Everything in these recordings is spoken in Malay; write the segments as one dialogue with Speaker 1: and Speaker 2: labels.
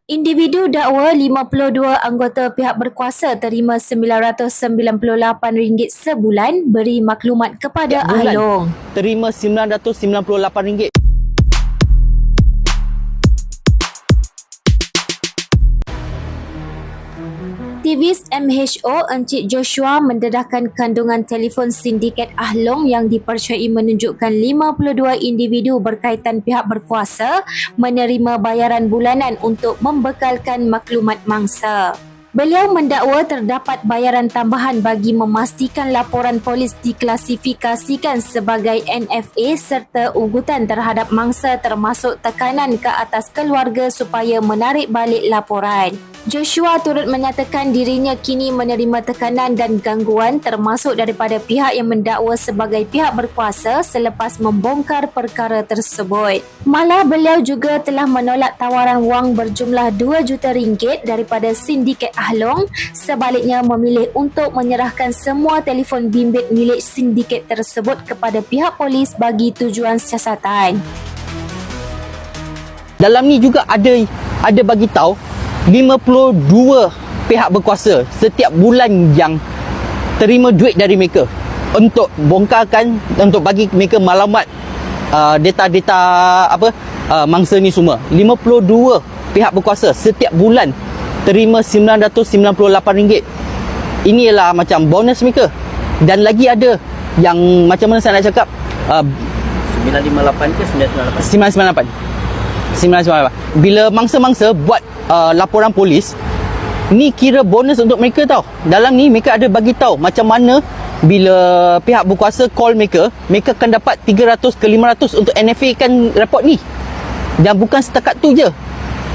Speaker 1: Individu dakwa 52 anggota pihak berkuasa terima RM998 sebulan beri maklumat kepada Ahlong.
Speaker 2: Terima RM998.
Speaker 1: Aktivis MHO Encik Joshua mendedahkan kandungan telefon sindiket Ahlong yang dipercayai menunjukkan 52 individu berkaitan pihak berkuasa menerima bayaran bulanan untuk membekalkan maklumat mangsa. Beliau mendakwa terdapat bayaran tambahan bagi memastikan laporan polis diklasifikasikan sebagai NFA serta ugutan terhadap mangsa termasuk tekanan ke atas keluarga supaya menarik balik laporan. Joshua turut menyatakan dirinya kini menerima tekanan dan gangguan termasuk daripada pihak yang mendakwa sebagai pihak berkuasa selepas membongkar perkara tersebut. Malah beliau juga telah menolak tawaran wang berjumlah RM2 juta daripada sindiket Ahlong, sebaliknya memilih untuk menyerahkan semua telefon bimbit milik sindiket tersebut kepada pihak polis bagi tujuan siasatan.
Speaker 2: Dalam ni juga ada bagi tahu 52 pihak berkuasa setiap bulan yang terima duit dari mereka untuk bongkarkan, untuk bagi mereka maklumat data-data mangsa ni semua. 52 pihak berkuasa setiap bulan terima RM998. Ini ialah macam bonus mereka. Dan lagi ada yang macam mana saya nak cakap,
Speaker 3: 958 ke
Speaker 2: 998. Bila mangsa-mangsa buat laporan polis, ni kira bonus untuk mereka tau. Dalam ni mereka ada bagi tahu macam mana bila pihak berkuasa call mereka akan dapat 300 ke 500 untuk NFA kan report ni. Dan bukan setakat tu je.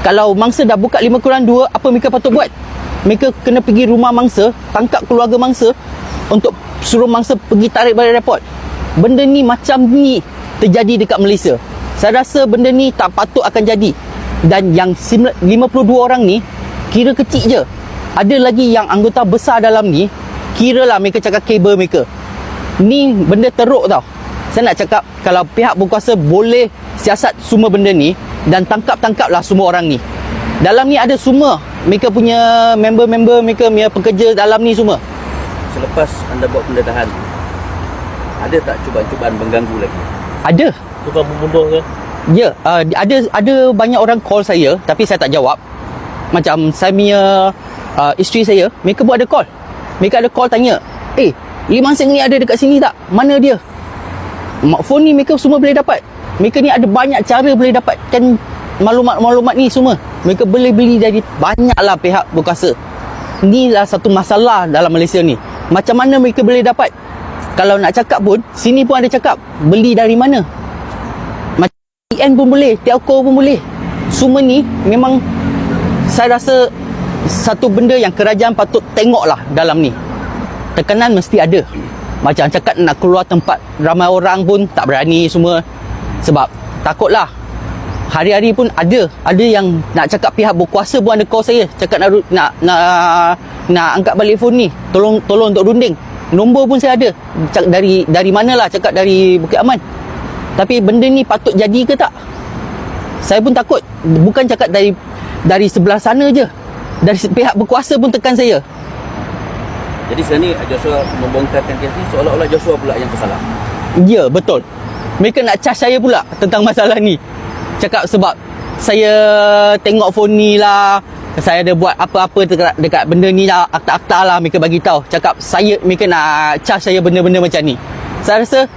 Speaker 2: Kalau mangsa dah buka 5/2, apa mereka patut buat? Mereka kena pergi rumah mangsa, tangkap keluarga mangsa untuk suruh mangsa pergi tarik balik report. Benda ni macam ni terjadi dekat Malaysia. Saya rasa benda ni tak patut akan jadi. Dan yang 52 orang ni kira kecil je. Ada lagi yang anggota besar dalam ni, kiralah mereka cakap kabel mereka. Ni benda teruk tau. Saya nak cakap kalau pihak berkuasa boleh siasat semua benda ni dan tangkaplah semua orang ni. Dalam ni ada semua mereka punya member-member mereka punya pekerja dalam ni semua.
Speaker 3: Selepas anda buat pendedahan, ada tak cubaan-cubaan mengganggu lagi?
Speaker 2: Ada.
Speaker 3: Tukar membunuh ke?
Speaker 2: Ya, ada banyak orang call saya tapi saya tak jawab. Macam saya punya isteri saya, mereka buat ada call. Mereka ada call tanya, Liman Singh ni ada dekat sini tak? Mana dia? Phone ni mereka semua boleh dapat. Mereka ni ada banyak cara boleh dapatkan maklumat-maklumat ni semua. Mereka boleh beli dari banyaklah pihak berkuasa. Inilah satu masalah dalam Malaysia ni. Macam mana mereka boleh dapat? Kalau nak cakap pun, sini pun ada cakap, beli dari mana? TN pun boleh, telco pun boleh. Semua ni memang saya rasa satu benda yang kerajaan patut tengoklah dalam ni. Tekanan mesti ada. Macam cakap nak keluar tempat ramai orang pun tak berani semua. Sebab takutlah. Hari-hari pun ada yang nak cakap pihak berkuasa pun ada call saya. Cakap nak angkat balik phone ni. Tolong untuk runding. Nombor pun saya ada. Dari manalah, cakap dari Bukit Aman. Tapi benda ni patut jadi ke tak? Saya pun takut. Bukan cakap dari sebelah sana je. Dari pihak berkuasa pun tekan saya.
Speaker 3: Jadi sekarang ni Joshua membongkarkan kes ni seolah-olah Joshua pula yang bersalah.
Speaker 2: Ya, betul. Mereka nak charge saya pula tentang masalah ni. Cakap sebab saya tengok phone ni lah, saya ada buat apa-apa dekat benda ni lah, akta-akta lah mereka bagi tahu. Cakap mereka nak charge saya benda-benda macam ni. Saya rasa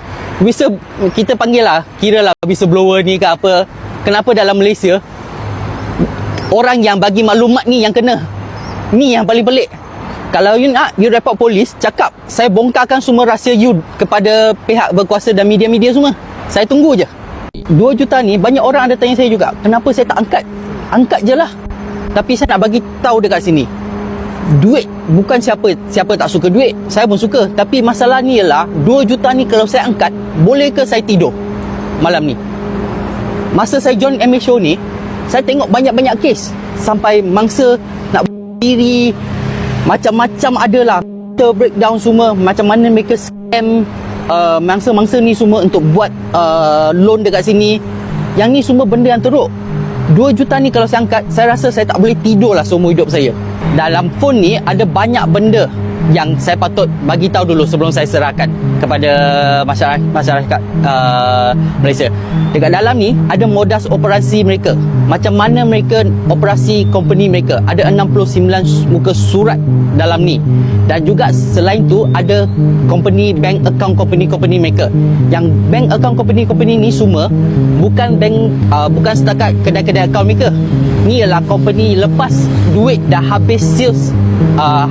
Speaker 2: kita panggil lah, kira lah whistleblower ni ke apa. Kenapa dalam Malaysia orang yang bagi maklumat ni yang kena? Ni yang paling pelik. Kalau you report polis, cakap saya bongkarkan semua rahsia you kepada pihak berkuasa dan media-media semua. Saya tunggu je. 2 juta ni banyak orang ada tanya saya juga, kenapa saya tak angkat? Angkat je lah. Tapi saya nak bagi tahu dekat sini, duit bukan siapa tak suka duit. Saya pun suka. Tapi masalah ni ialah 2 juta ni kalau saya angkat, boleh ke saya tidur malam ni? Masa saya join MHO ni, saya tengok banyak-banyak kes. Sampai mangsa nak diri, macam-macam adalah. Kita breakdown semua, macam mana mereka scam mangsa-mangsa ni semua untuk buat loan dekat sini. Yang ni semua benda yang teruk. 2 juta ni kalau saya angkat, saya rasa saya tak boleh tidur lah seumur hidup saya. Dalam phone ni ada banyak benda yang saya patut bagi tahu dulu sebelum saya serahkan kepada masyarakat Malaysia. Dekat dalam ni ada modus operasi mereka, macam mana mereka operasi company mereka. Ada 69 muka surat dalam ni. Dan juga selain tu ada company bank account company mereka. Yang bank account company ni semua bukan bank, bukan setakat kedai-kedai account mereka. Ni ialah company lepas duit dah habis sales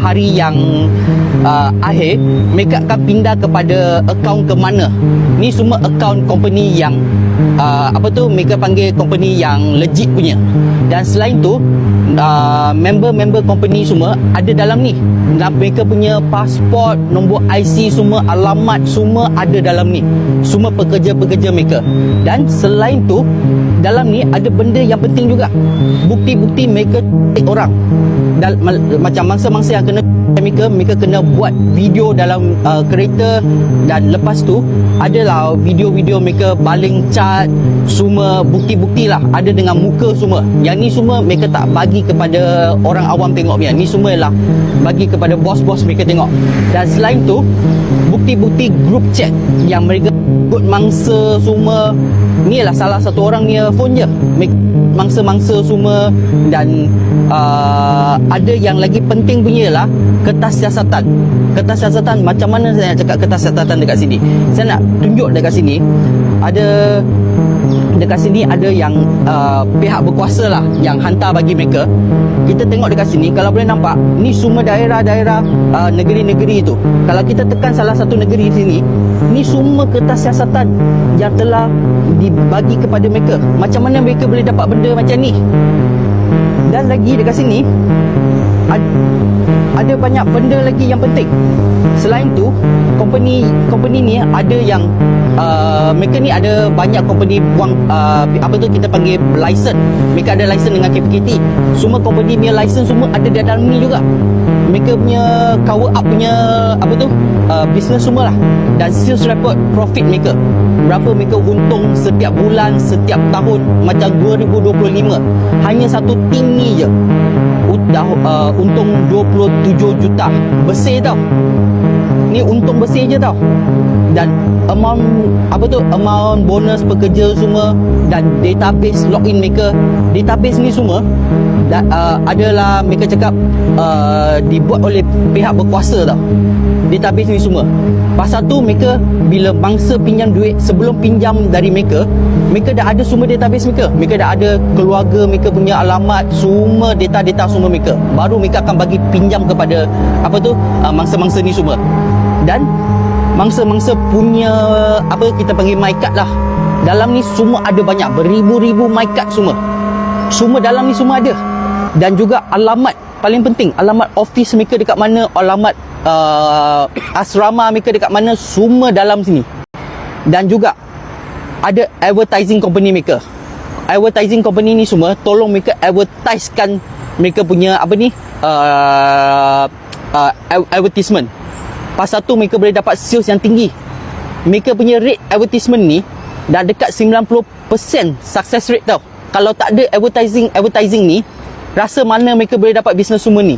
Speaker 2: hari yang akhir, mereka akan pindah kepada akaun ke mana. Ni semua akaun company yang mereka panggil company yang legit punya. Dan selain tu member-member company semua ada dalam ni. Dan mereka punya pasport, nombor IC semua, alamat semua ada dalam ni. Semua pekerja-pekerja mereka. Dan selain tu dalam ni ada benda yang penting juga. Bukti-bukti mereka take orang. Dan macam mangsa-mangsa yang kena mereka kena buat video dalam kereta. Dan lepas tu adalah video-video mereka baling cat, semua bukti-bukti lah, ada dengan muka semua. Yang ni semua mereka tak bagi kepada orang awam tengok punya. Ni semua lah bagi kepada bos-bos mereka tengok. Dan selain tu bukti-bukti group chat yang mereka ikut mangsa semua. Ni lah salah satu orang ni phone je, mangsa-mangsa semua. Dan ada yang lagi penting punya lah kertas siasatan. Kertas siasatan, macam mana saya nak cakap kertas siasatan dekat sini? Saya nak tunjuk dekat sini. Dekat sini ada yang pihak berkuasa lah yang hantar bagi mereka. Kita tengok dekat sini, kalau boleh nampak, ni semua daerah-daerah negeri-negeri itu. Kalau kita tekan salah satu negeri sini, ni semua kertas siasatan yang telah dibagi kepada mereka. Macam mana mereka boleh dapat benda macam ni? Dan lagi dekat sini ada banyak benda lagi yang penting. Selain tu, company ni ada yang mereka ni ada banyak company buang kita panggil license. Mereka ada license dengan KPKT. Semua company punya license semua ada di dalam ni juga. Mereka punya cover up punya business semua lah. Dan sales report profit mereka, berapa mereka untung setiap bulan, setiap tahun. Macam 2025 hanya satu tim ni je dah untung 27 juta. Bersih tau. Ni untung bersih je tau. Dan amount bonus pekerja semua. Dan database login mereka, database ni semua adalah mereka cakap dibuat oleh pihak berkuasa tau. Database ni semua. Pasal tu mereka bila mangsa pinjam duit, sebelum pinjam dari mereka dah ada semua database mereka. Mereka dah ada keluarga mereka punya alamat, semua data-data semua mereka. Baru mereka akan bagi pinjam kepada mangsa-mangsa ni semua. Dan mangsa-mangsa punya kita panggil my card lah. Dalam ni semua ada banyak, beribu-ribu my card semua. Semua dalam ni semua ada. Dan juga alamat, paling penting, alamat office mereka dekat mana, alamat asrama mereka dekat mana, semua dalam sini. Dan juga ada advertising company mereka. Advertising company ni semua tolong mereka advertisekan mereka punya advertisement. Pasal tu mereka boleh dapat sales yang tinggi. Mereka punya rate advertisement ni dah dekat 90% success rate tau. Kalau tak ada advertising ni, rasa mana mereka boleh dapat bisnes semua ni?